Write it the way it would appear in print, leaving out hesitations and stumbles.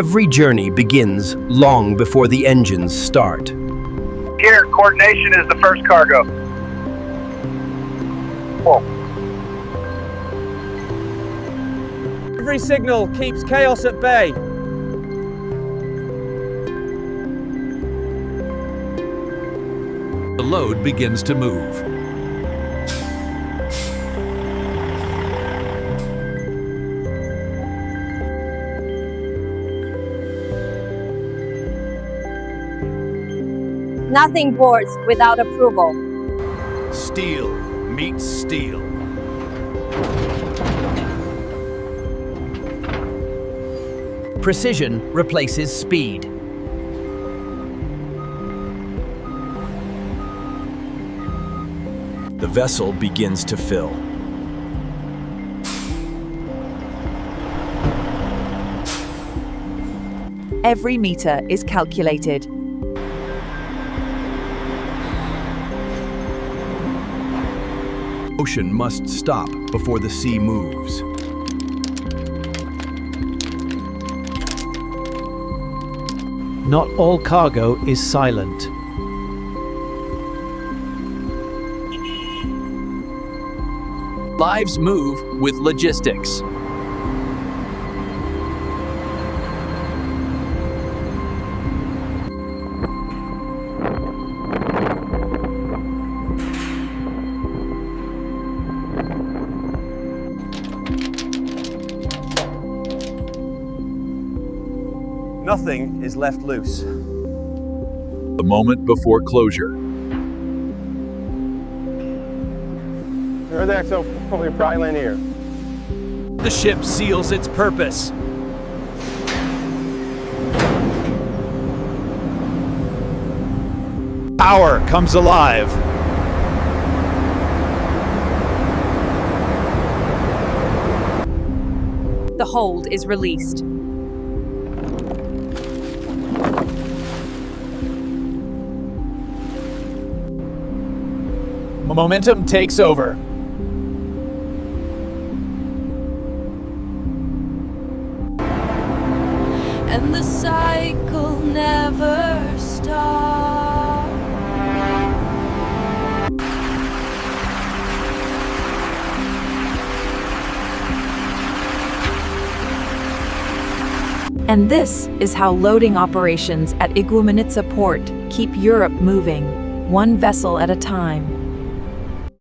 Every journey begins long before the engines start. Here, coordination is the first cargo. Whoa. Every signal keeps chaos at bay. The load begins to move. Nothing boards without approval. Steel meets steel. Precision replaces speed. The vessel begins to fill. Every meter is calculated. Ocean must stop before the sea moves. Not all cargo is silent. Lives move with logistics. Nothing is left loose. The moment before closure. Everything, so we're probably land here. The ship seals its purpose. Power comes alive. The hold is released. Momentum takes over. And the cycle never stops. And this is how loading operations at Igoumenitsa Port keep Europe moving, one vessel at a time.